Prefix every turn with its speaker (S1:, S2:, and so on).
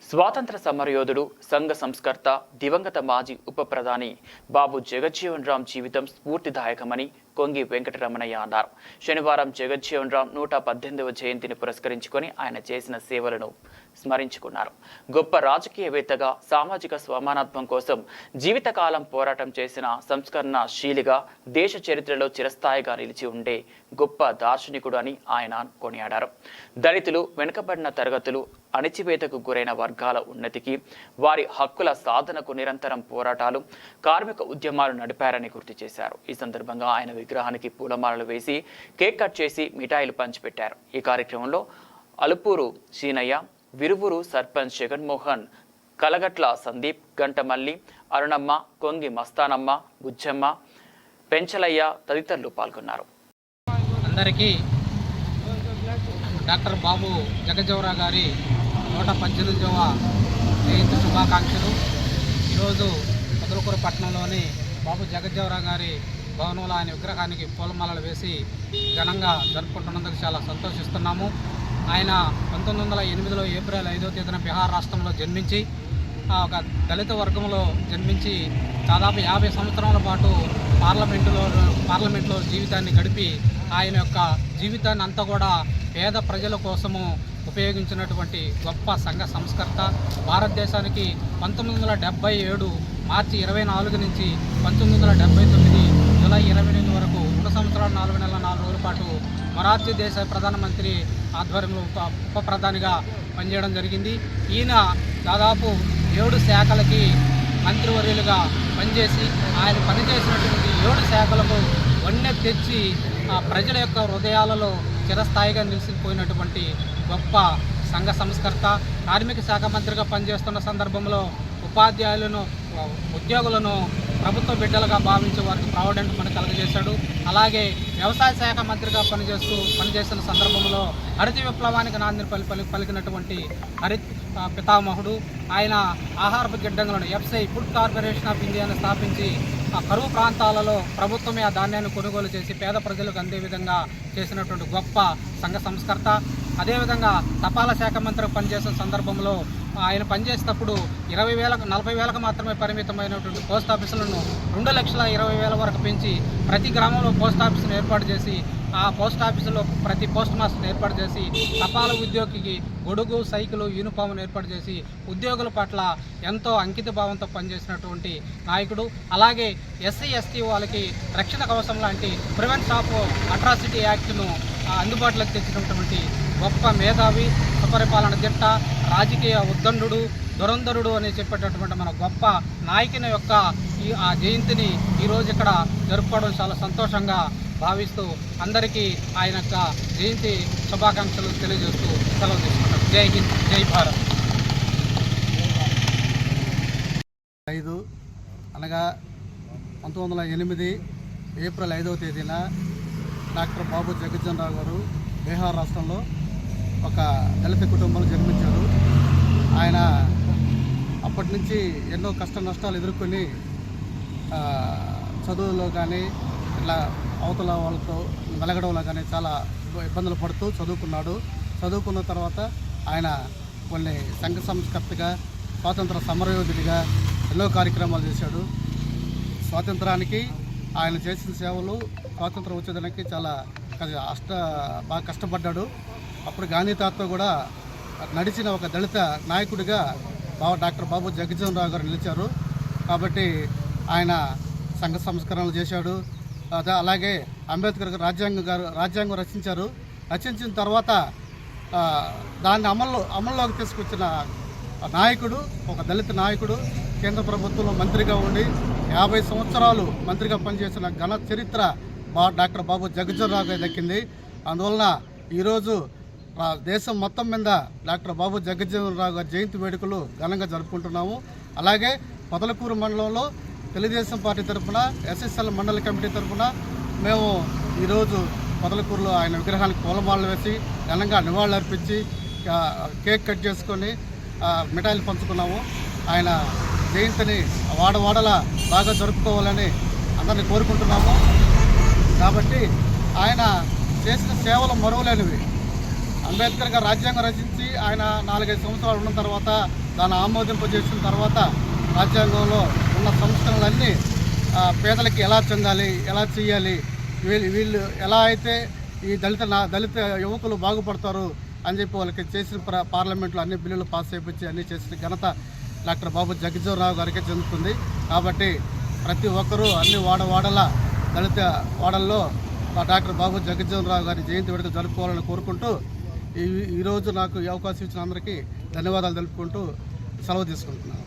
S1: స్వాతంత్ర సమరయోధుడు సంఘ సంస్కర్త దివంగత మాజీ ఉప ప్రధాని బాబు జగజ్జీవన్ రామ్ జీవితం స్ఫూర్తిదాయకమని కొంగి వెంకటరమణయ్య అన్నారు. శనివారం జగజ్జీవన్ రామ్ 118వ జయంతిని పురస్కరించుకొని ఆయన చేసిన సేవలను స్మరించుకున్నారు. గొప్ప రాజకీయవేత్తగా సామాజిక సమానత్వం కోసం జీవితకాలం పోరాటం చేసిన సంస్కరణశీలిగా దేశ చరిత్రలో చిరస్థాయిగా నిలిచి ఉండే గొప్ప దార్శనికుడు అని ఆయన కొనియాడారు. దళితులు, వెనుకబడిన తరగతులు, అణిచివేతకు గురైన వర్గాల ఉన్నతికి, వారి హక్కుల సాధనకు నిరంతరం పోరాటాలు, కార్మిక ఉద్యమాలు నడిపారని గుర్తు చేశారు. ఈ సందర్భంగా ఆయన విగ్రహానికి పూలమాలలు వేసి కేక్ కట్ చేసి మిఠాయిలు పంచిపెట్టారు. ఈ కార్యక్రమంలో అలుపూరు సీనయ్య, విరువురు సర్పంచ్ జగన్మోహన్, కలగట్ల సందీప్, గంటమల్లి, అరుణమ్మ, కొంగి మస్తానమ్మ, బుజ్జమ్మ, పెంచలయ్య తదితరులు పాల్గొన్నారు.
S2: అందరికీ డాక్టర్ బాబు జగజ్జీవన్ గారి 118వ జయంతి శుభాకాంక్షలు. ఈరోజు పొదలకూరు పట్టణంలోని బాబు జగజ్జీవన్ గారి భవనంలో ఆయన విగ్రహానికి పూలమాలలు వేసి ఘనంగా జరుపుకుంటున్నందుకు చాలా సంతోషిస్తున్నాము. ఆయన 1908లో ఏప్రిల్ 5వ తేదీన బీహార్ రాష్ట్రంలో జన్మించి ఒక దళిత వర్గంలో జన్మించి దాదాపు 50 సంవత్సరాల పాటు పార్లమెంట్లో జీవితాన్ని గడిపి ఆయన యొక్క జీవితాన్ని అంతా కూడా పేద ప్రజల కోసము ఉపయోగించినటువంటి గొప్ప సంఘ సంస్కర్త. భారతదేశానికి 1977 మార్చి 24 నుంచి 1979 జూలై 28 వరకు 2 సంవత్సరాలు 4 నెలల 4 రోజుల పాటు మొరార్జీ దేశాయ్ ప్రధానమంత్రి ఆధ్వర్యంలో ఉప ప్రధానిగా పనిచేయడం జరిగింది. ఈయన దాదాపు 7 శాఖలకి మంత్రివర్యులుగా పనిచేసి ఆయన పనిచేసినటువంటి 7 శాఖలకు వన్నె తెచ్చి ప్రజల యొక్క హృదయాలలో చిరస్థాయిగా నిలిచిపోయినటువంటి గొప్ప సంఘ సంస్కర్త. కార్మిక శాఖ మంత్రిగా పనిచేస్తున్న సందర్భంలో ఉపాధ్యాయులను, ఉద్యోగులను ప్రభుత్వ బిడ్డలుగా భావించి వారికి ప్రావిడెంట్ మనీ కలుగజేశాడు. అలాగే వ్యవసాయ శాఖ మంత్రిగా పనిచేస్తున్న సందర్భంలో హరిత విప్లవానికి నాందిని పలికినటువంటి హరిత్ పితామహుడు. ఆయన ఆహారపు గిడ్డంగులను ఎఫ్సై ఫుడ్ కార్పొరేషన్ ఆఫ్ ఇండియాను స్థాపించి కరువు ప్రాంతాలలో ప్రభుత్వమే ఆ ధాన్యాన్ని కొనుగోలు చేసి పేద ప్రజలకు అందే విధంగా చేసినటువంటి గొప్ప సంఘ సంస్కర్త. అదేవిధంగా తపాలా శాఖ మంత్రి పనిచేసిన సందర్భంలో ఆయన పనిచేసేటప్పుడు 40,000కు మాత్రమే పరిమితమైనటువంటి పోస్ట్ ఆఫీసులను 2,20,000 వరకు పెంచి ప్రతి గ్రామంలో పోస్ట్ ఆఫీసును ఏర్పాటు చేసి ఆ పోస్ట్ ఆఫీసులో ప్రతి పోస్ట్ మాస్టర్ని ఏర్పాటు చేసి తపాలా ఉద్యోగికి గొడుగు, సైకిల్, యూనిఫామ్ను ఏర్పాటు చేసి ఉద్యోగుల పట్ల ఎంతో అంకిత భావంతో పనిచేసినటువంటి నాయకుడు. అలాగే ఎస్సీ ఎస్టీ వాళ్ళకి రక్షణ కవచం లాంటి ప్రివెన్షన్ ఆఫ్ అట్రాసిటీ యాక్ట్ను అందుబాటులోకి తెచ్చినటువంటి గొప్ప మేధావి, సుపరిపాలన దిట్ట, రాజకీయ ఉద్దండు, దురంధరుడు అని చెప్పేటటువంటి మన గొప్ప నాయకుని యొక్క ఆ జయంతిని ఈరోజు ఇక్కడ జరుపుకోవడం చాలా సంతోషంగా భావిస్తూ అందరికీ ఆయన యొక్క జయంతి శుభాకాంక్షలు తెలియజేస్తూ సెలవు తీసుకుంటాం. జై హింద్, జై భారత్.
S3: 5 అనగా 1908 ఏప్రిల్ 5వ తేదీన డాక్టర్ బాబు జగజ్జీవన్ రామ్ గారు బీహార్ రాష్ట్రంలో ఒక దళిత కుటుంబంలో జన్మించారు. ఆయన అప్పటి నుంచి ఎన్నో కష్ట నష్టాలు ఎదుర్కొని చదువులో కానీ ఇట్లా అవతల వాళ్ళతో మెలగడంలో కానీ చాలా ఇబ్బందులు పడుతూ చదువుకున్నాడు. చదువుకున్న తర్వాత ఆయన కొన్ని సంఘ సంస్కర్తగా, స్వాతంత్ర సమరయోధుడిగా ఎన్నో కార్యక్రమాలు చేశాడు. స్వాతంత్రానికి ఆయన చేసిన సేవలు స్వాతంత్రం వచ్చేదానికి చాలా బాగా కష్టపడ్డాడు. అప్పుడు గాంధీ తాతతో కూడా నడిచిన ఒక దళిత నాయకుడిగా డాక్టర్ బాబు జగజ్జీవన్ రామ్ గారు నిలిచారు. కాబట్టి ఆయన సంఘ సంస్కరణలు చేశాడు. అలాగే అంబేద్కర్ గారు రాజ్యాంగం రచించారు. రచించిన తర్వాత దాన్ని అమల్లోకి తీసుకొచ్చిన నాయకుడు, ఒక దళిత నాయకుడు. కేంద్ర ప్రభుత్వంలో మంత్రిగా ఉండి 50 సంవత్సరాలు మంత్రిగా పనిచేసిన ఘన చరిత్ర డాక్టర్ బాబు జగజ్జీవన్ రామ్ గారికి దక్కింది. అందువలన ఈరోజు దేశం మొత్తం మీద డాక్టర్ బాబు జగజ్జీవన్ రామ్ గారి జయంతి వేడుకలు ఘనంగా జరుపుకుంటున్నాము. అలాగే పొదలకూరు మండలంలో తెలుగుదేశం పార్టీ తరఫున, ఎస్ఎస్ఎల్ మండల కమిటీ తరఫున మేము ఈరోజు పొదలకూరులో ఆయన విగ్రహానికి పూలమాలలు వేసి ఘనంగా నివాళులర్పించి కేక్ కట్ చేసుకొని మిఠాయిలు పంచుకున్నాము. ఆయన జయంతిని వాడవాడలా బాగా జరుపుకోవాలని అందరినీ కోరుకుంటున్నాము. కాబట్టి ఆయన చేసిన సేవలు మరువలేనివి. అంబేద్కర్ గారు రాజ్యాంగం రచించి ఆయన 4-5 సంవత్సరాలు ఉన్న తర్వాత దాన్ని ఆమోదింపజేసిన తర్వాత రాజ్యాంగంలో ఉన్న సంస్కరణలన్నీ పేదలకి ఎలా చెందాలి, ఎలా చేయాలి, వీళ్ళు ఎలా అయితే ఈ దళిత యువకులు బాగుపడతారు అని చెప్పి వాళ్ళకి చేసిన పార్లమెంట్లో అన్ని బిల్లులు పాస్ చేయించి అన్నీ చేసిన ఘనత డాక్టర్ బాబు జగజ్జీవన్ రావు గారికే చెందుతుంది. కాబట్టి ప్రతి ఒక్కరూ అన్ని వాడల దళిత వాడల్లో డాక్టర్ బాబు జగజ్జీవన్ రావు గారి జయంతి వేడుక జరుపుకోవాలని కోరుకుంటూ ఈరోజు నాకు ఈ అవకాశం ఇచ్చిన అందరికీ ధన్యవాదాలు తెలుపుకుంటూ సెలవు తీసుకుంటున్నాను.